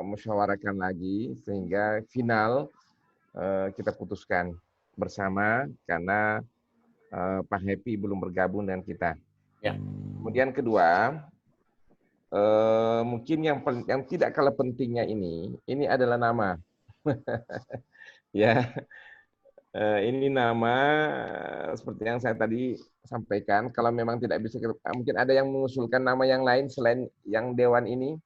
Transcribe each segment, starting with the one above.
musyawarahkan lagi sehingga final kita putuskan bersama karena Pak Happy belum bergabung dengan kita. Ya. Kemudian kedua, mungkin yang tidak kalah pentingnya ini adalah nama. Ya, ini nama seperti yang saya tadi sampaikan. Kalau memang tidak bisa, mungkin ada yang mengusulkan nama yang lain selain yang Dewan ini,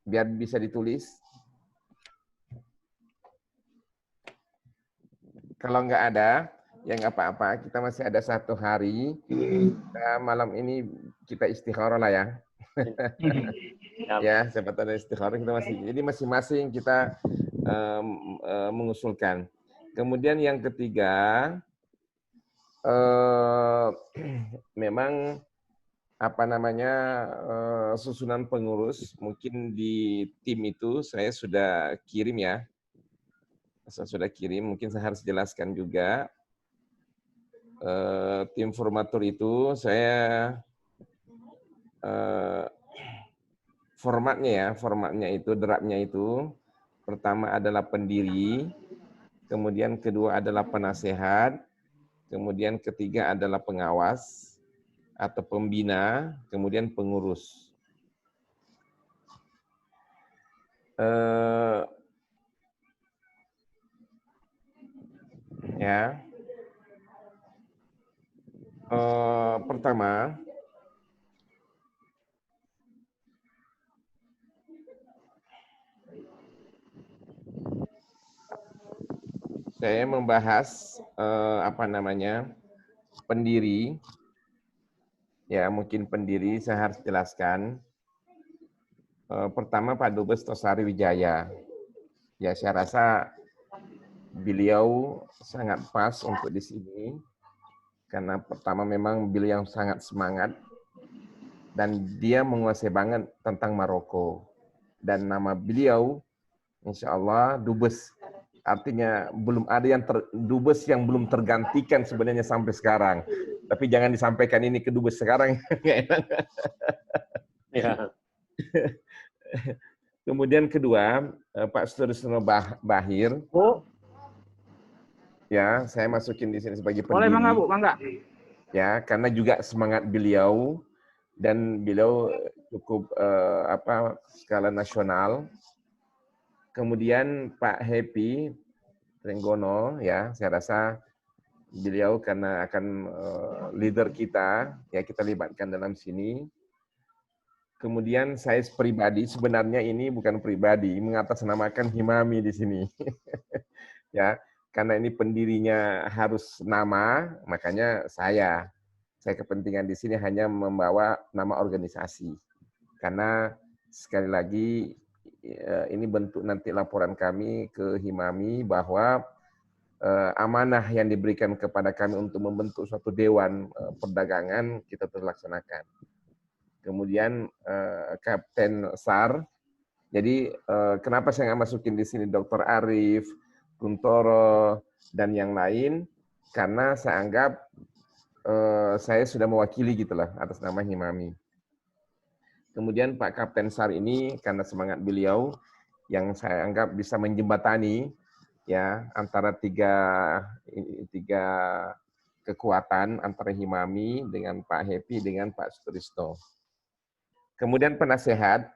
biar bisa ditulis. Kalau nggak ada, ya nggak apa-apa. Kita masih ada 1 hari. Malam ini kita istikharah lah ya. Ya, siapa tahu istikharah kita masih. Jadi masing-masing kita mengusulkan. Kemudian yang ketiga, memang apa namanya susunan pengurus mungkin di tim itu saya sudah kirim ya. Saya sudah kirim, mungkin saya harus jelaskan juga. Tim formatur itu saya formatnya itu, draftnya itu, pertama adalah pendiri, kemudian kedua adalah penasehat, kemudian ketiga adalah pengawas atau pembina, kemudian pengurus. Pertama, saya membahas pendiri. Ya, mungkin pendiri saya harus jelaskan. Pertama Pak Dubes Tosari Wijaya. Ya, saya rasa beliau sangat pas untuk di sini karena pertama memang beliau sangat semangat dan dia menguasai banget tentang Maroko. Dan nama beliau insya Allah Dubes. Artinya belum ada yang Dubes yang belum tergantikan sebenarnya sampai sekarang. Tapi jangan disampaikan ini ke Dubes sekarang. Ya. Kemudian kedua, Pak Sutrisno Bahir. Bu. Ya, saya masukin di sini sebagai pendiri. Boleh, Mangga, Bu, Mangga. Ya, karena juga semangat beliau dan beliau cukup skala nasional. Kemudian Pak Happy Trenggono, ya, saya rasa beliau karena akan leader kita, ya kita libatkan dalam sini. Kemudian saya pribadi, sebenarnya ini bukan pribadi, mengatasnamakan Himami di sini. Ya, karena ini pendirinya harus nama, makanya saya kepentingan di sini hanya membawa nama organisasi. Karena sekali lagi ini bentuk nanti laporan kami ke Himami bahwa amanah yang diberikan kepada kami untuk membentuk suatu dewan perdagangan kita terlaksanakan. Kemudian Kapten SAR. Jadi kenapa saya nggak masukin di sini Dr. Arif, Kuntoro, dan yang lain? Karena saya anggap saya sudah mewakili gitulah atas nama Himami. Kemudian Pak Kapten SAR ini karena semangat beliau yang saya anggap bisa menjembatani ya antara tiga kekuatan antara Himami dengan Pak Happy dengan Pak Sutrisno. Kemudian penasehat,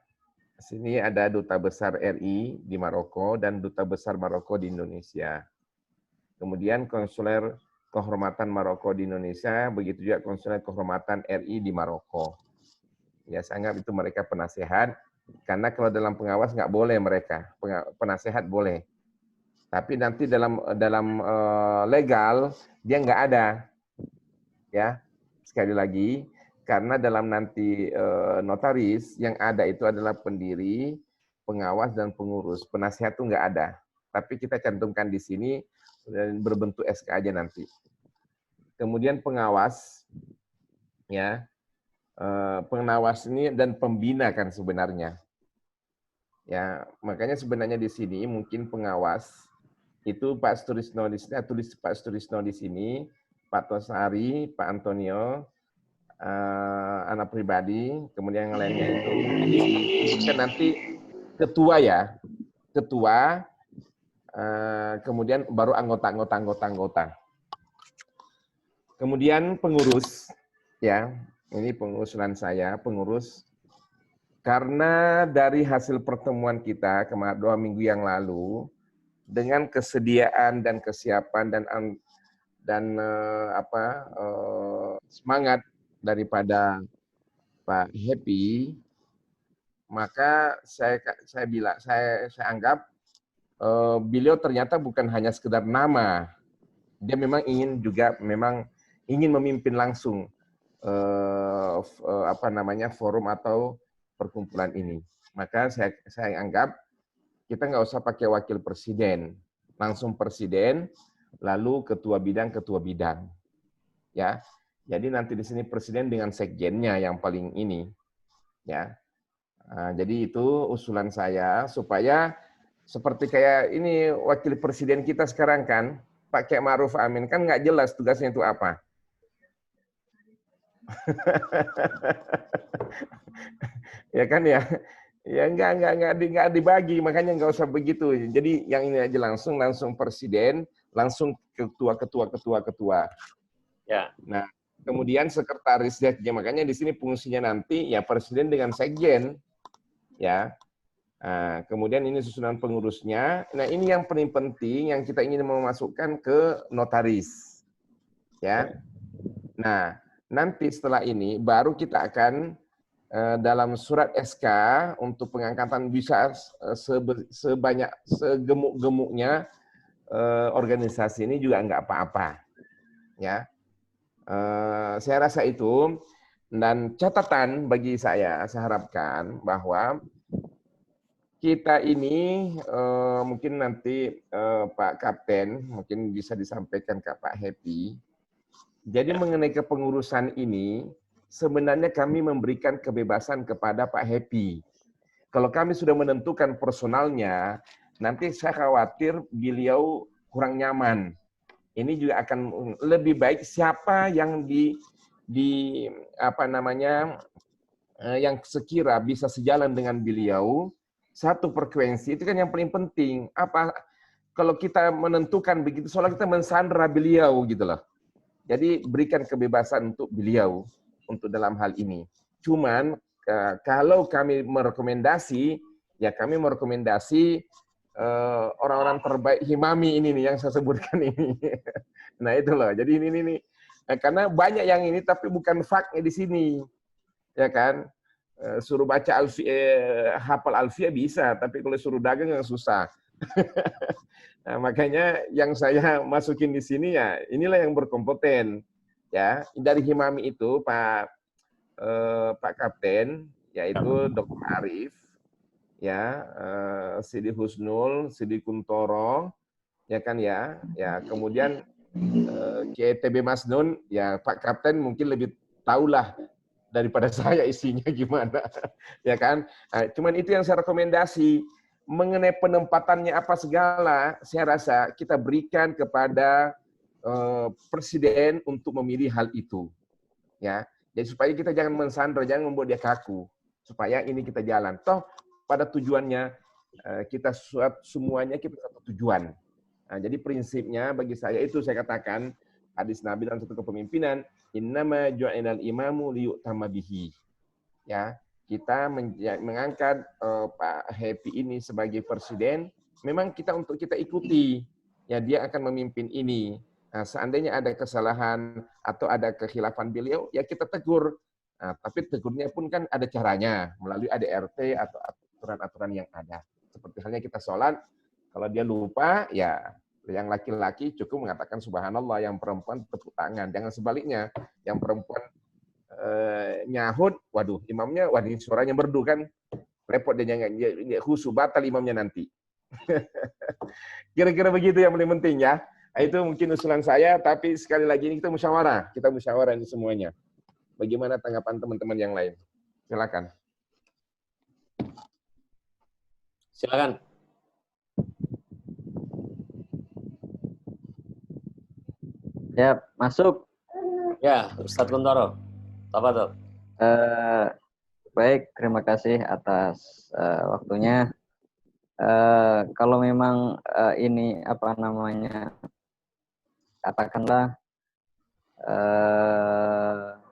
sini ada Duta Besar RI di Maroko dan Duta Besar Maroko di Indonesia. Kemudian konsuler kehormatan Maroko di Indonesia, begitu juga konsuler kehormatan RI di Maroko. Ya, saya anggap itu mereka penasehat, karena kalau dalam pengawas nggak boleh mereka, penasehat boleh. Tapi nanti dalam legal dia nggak ada, ya sekali lagi karena dalam nanti notaris yang ada itu adalah pendiri, pengawas dan pengurus, penasehat itu nggak ada. Tapi kita cantumkan di sini dan berbentuk SK aja nanti. Kemudian pengawas, ya pengawas ini dan pembina kan sebenarnya. Ya makanya sebenarnya di sini mungkin pengawas itu Pak Sutrisno di sini, tulis Pak Sutrisno di sini, Pak Tosari, Pak Antonio, anak pribadi, kemudian yang lainnya itu mungkin nanti ketua ya, ketua, kemudian baru anggota. Kemudian pengurus, ya, ini pengusulan saya, pengurus. Karena dari hasil pertemuan kita kemarin 2 minggu yang lalu, dengan kesediaan dan kesiapan dan semangat daripada Pak Happy, maka saya anggap beliau ternyata bukan hanya sekedar nama, dia memang ingin memimpin langsung forum atau perkumpulan ini. Maka saya anggap kita nggak usah pakai wakil presiden, langsung presiden, lalu ketua bidang, ya. Jadi nanti di sini presiden dengan sekjennya yang paling ini, ya. Jadi itu usulan saya supaya seperti kayak ini wakil presiden kita sekarang kan, Pak Kiai Ma'ruf Amin kan nggak jelas tugasnya itu apa. Ya kan ya. Ya nggak dibagi, makanya nggak usah begitu. Jadi yang ini aja langsung presiden, langsung ketua. Ya. Nah, kemudian sekretaris sekjen, makanya di sini fungsinya nanti ya presiden dengan sekjen, ya. Nah, kemudian ini susunan pengurusnya. Nah, ini yang paling penting yang kita ingin memasukkan ke notaris, ya. Nah, nanti setelah ini baru kita akan dalam surat SK untuk pengangkatan bisa segemuk-gemuknya organisasi ini juga nggak apa-apa, ya. Saya rasa itu, dan catatan bagi saya harapkan bahwa kita ini mungkin nanti Pak Kapten mungkin bisa disampaikan ke Pak Happy. Jadi mengenai kepengurusan ini, sebenarnya kami memberikan kebebasan kepada Pak Happy. Kalau kami sudah menentukan personalnya, nanti saya khawatir beliau kurang nyaman. Ini juga akan lebih baik siapa yang yang sekira bisa sejalan dengan beliau, satu frekuensi, itu kan yang paling penting. Kalau kita menentukan begitu, soalnya kita mensandra beliau gitu loh. Jadi berikan kebebasan untuk beliau untuk dalam hal ini. Cuman kalau kami merekomendasi, ya kami merekomendasi orang-orang terbaik Himami ini nih yang saya sebutkan ini. Nah itu loh. Jadi ini karena banyak yang ini tapi bukan faknya di sini, ya kan? Suruh baca hafal alfiah bisa, tapi kalau suruh dagang yang susah. Nah, makanya yang saya masukin di sini ya inilah yang berkompeten, ya. Dari Himami itu Pak Kapten, yaitu Dr. Arif, ya, Sidi Husnul, Sidi Kuntoro, ya kan ya, kemudian Kiai TB Masnun, ya Pak Kapten mungkin lebih tahulah daripada saya isinya gimana, ya kan. Nah, cuman itu yang saya rekomendasi. Mengenai penempatannya apa segala, saya rasa kita berikan kepada presiden untuk memilih hal itu, ya. Jadi supaya kita jangan mensandra, jangan membuat dia kaku, supaya ini kita jalan. Toh pada tujuannya kita semuanya kita satu tujuan. Nah, jadi prinsipnya bagi saya itu saya katakan hadis Nabi dalam satu kepemimpinan, innama ju'ilal imamu liyu'tamma bihi. Ya, kita mengangkat Pak Happy ini sebagai presiden, memang untuk kita ikuti. Ya, dia akan memimpin ini. Nah, seandainya ada kesalahan atau ada kekhilafan beliau, ya kita tegur. Nah, tapi tegurnya pun kan ada caranya, melalui ADRT atau aturan-aturan yang ada. Seperti halnya kita sholat, kalau dia lupa, ya yang laki-laki cukup mengatakan subhanallah, yang perempuan tepuk tangan. Jangan sebaliknya, yang perempuan nyahut, waduh, imamnya, waduh, suaranya merdu kan, repot dia khusyuk, batal imamnya nanti. Kira-kira begitu yang paling penting ya. Nah, itu mungkin usulan saya, tapi sekali lagi ini kita musyawarah ini semuanya. Bagaimana tanggapan teman-teman yang lain? Silakan. Silakan. Ya, masuk. Ya, Ustadz Kuntoro. Tafadhol. Baik, terima kasih atas waktunya. Kalau memang ini apa namanya, katakanlah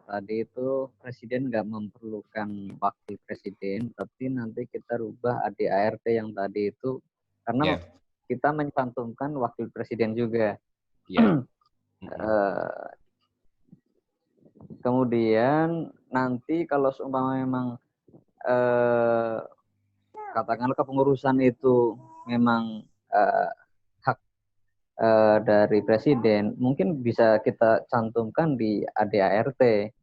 tadi itu presiden nggak memerlukan wakil presiden, tapi nanti kita rubah ADART yang tadi itu karena kita mencantumkan wakil presiden juga. Kemudian nanti kalau seumpama memang katakanlah kepengurusan itu memang hak dari presiden, mungkin bisa kita cantumkan di ADART.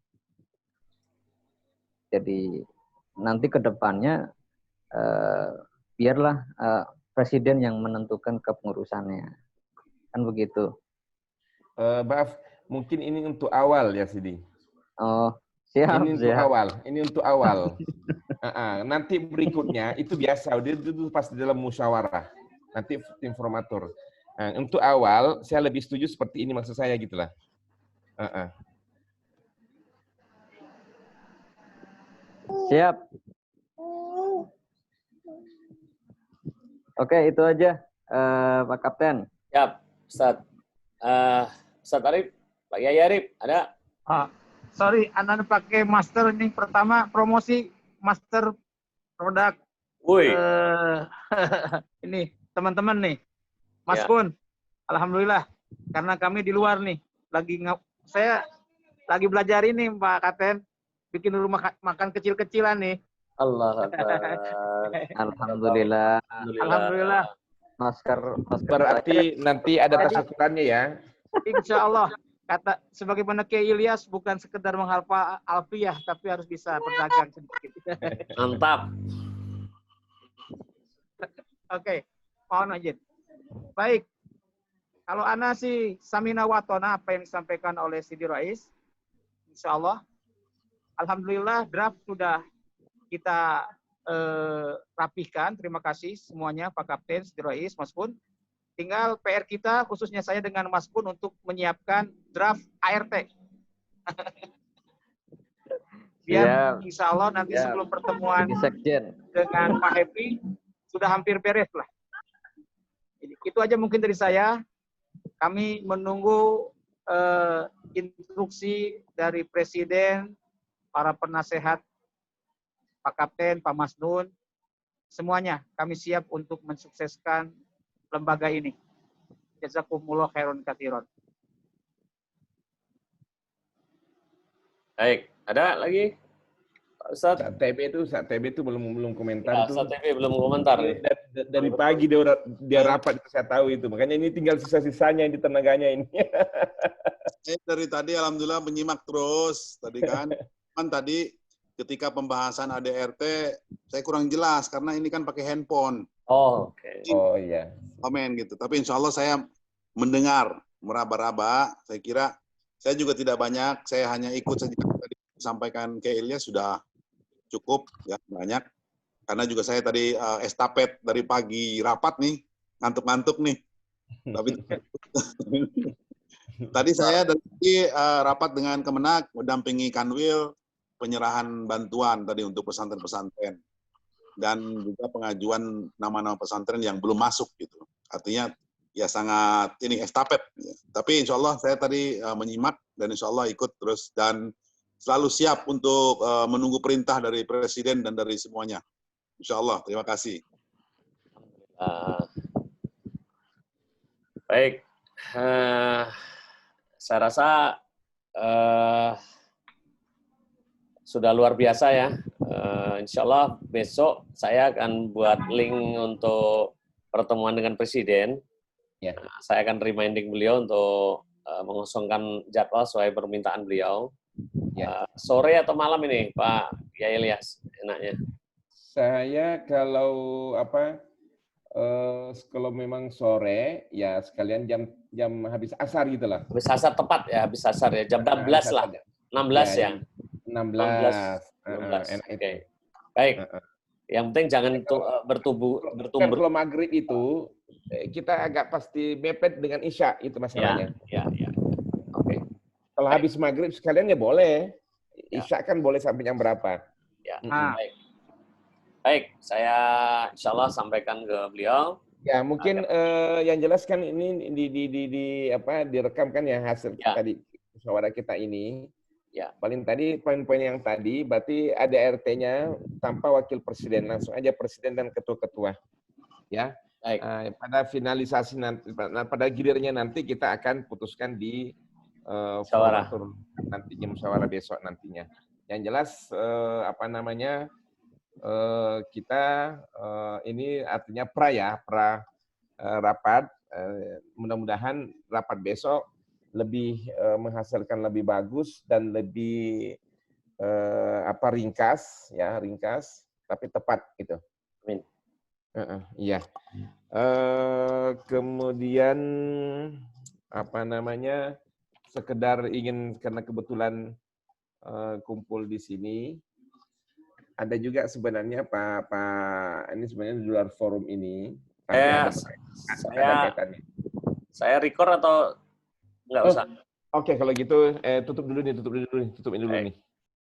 Jadi nanti ke depannya biarlah presiden yang menentukan kepengurusannya, kan begitu. Maaf, mungkin ini untuk awal ya Sidi. Oh, siap. Ini untuk awal. Ini untuk awal. Nanti berikutnya itu biasa, itu pasti dalam musyawarah. Nanti informator. Untuk awal, saya lebih setuju seperti ini maksud saya gitulah. Siap. Oke, itu aja, Pak Kapten. Siap, Ustaz. Ustaz Arif, Pak Yai Arif, ada? Sorry, Anda pakai master ini pertama promosi master produk. Woi. Ini teman-teman nih, Mas Ya. Kun, alhamdulillah karena kami di luar nih, saya lagi belajar ini Pak Kapten, bikin rumah makan kecil-kecilan nih. Allah Akbar. Alhamdulillah. Alhamdulillah. Masker Berarti nanti ada tasyakurannya ya. Insya Allah, kata sebagaimana Kiai Ilyas bukan sekedar menghafal alfiyah, tapi harus bisa berdagang sedikit. Mantap. Oke, mohon izin. Baik, kalau Ana sih Samina Watona apa yang disampaikan oleh Sidi Rais, insya Allah, alhamdulillah draft sudah kita rapihkan. Terima kasih semuanya Pak Kapten, Sidi Rais, Mas Kun. Tinggal PR kita, khususnya saya dengan Mas Kun, untuk menyiapkan draft ART. Biar insya Allah nanti sebelum pertemuan dengan Pak Happy, sudah hampir beres lah. Itu aja mungkin dari saya. Kami menunggu instruksi dari Presiden, para penasehat, Pak Kapten, Pak Masnun, semuanya kami siap untuk mensukseskan lembaga ini. Jazakumullah khairan katsiran. Baik, ada lagi? Pak Ustaz? Saat TB itu belum komentar Ya, itu. Ustaz TV belum komentar. Dari pagi dia rapat, saya tahu itu. Makanya ini tinggal sisa-sisanya yang di tenaganya ini. Dari tadi alhamdulillah menyimak terus tadi kan. Tadi ketika pembahasan ADRT saya kurang jelas karena ini kan pakai handphone. Oh, oke. Oh iya. Komen gitu. Tapi insya Allah saya mendengar meraba-raba. Saya kira saya juga tidak banyak. Saya hanya ikut saja tadi disampaikan ke Ilyas sudah cukup ya, banyak. Karena juga saya tadi estafet dari pagi rapat nih, ngantuk-ngantuk nih. Tapi tadi saya dari rapat dengan Kemenak mendampingi Kanwil penyerahan bantuan tadi untuk pesantren-pesantren dan juga pengajuan nama-nama pesantren yang belum masuk gitu. Artinya ya sangat ini estafet. Tapi insya Allah saya tadi menyimak dan insya Allah ikut terus dan selalu siap untuk menunggu perintah dari Presiden dan dari semuanya. Insya Allah. Terima kasih. Baik. Saya rasa sudah luar biasa ya. Insya Allah besok saya akan buat link untuk pertemuan dengan Presiden. Ya. Saya akan reminding beliau untuk mengosongkan jadwal sesuai permintaan beliau. Ya. Sore atau malam ini, Pak Yai Ilyas, enaknya? Saya kalau kalau memang sore ya sekalian jam habis asar gitulah. Habis asar tepat ya, habis asar ya, jam 16 lah. 16 ya. 16. Oke. Baik. Yang penting jangan bertumbuh. Kalau maghrib itu kita agak pasti mepet dengan isya itu masalahnya. Ya. Oke. Kalau habis maghrib sekalian ya boleh. Isya kan boleh sampai jam berapa? Ya, Nah. baik. Baik, saya insya Allah sampaikan ke beliau. Ya, mungkin yang jelas kan ini direkam kan ya hasil Ya. tadi musyawarah kita ini. Ya. Paling tadi poin-poin yang tadi berarti ada RT-nya tanpa wakil presiden, langsung aja presiden dan ketua-ketua. Ya. Baik. Pada finalisasi nanti, pada gilirnya nanti kita akan putuskan di Musyawarah. nantinya musyawarah besok nantinya. Yang jelas kita ini artinya pra rapat. Mudah-mudahan rapat besok lebih menghasilkan lebih bagus dan lebih ringkas tapi tepat gitu. Amin. Iya. Kemudian sekedar ingin karena kebetulan kumpul di sini, ada juga sebenarnya Pak ini sebenarnya di luar forum ini, tapi ada kaitannya. Saya record atau nggak usah? Oke, kalau gitu tutup dulu nih.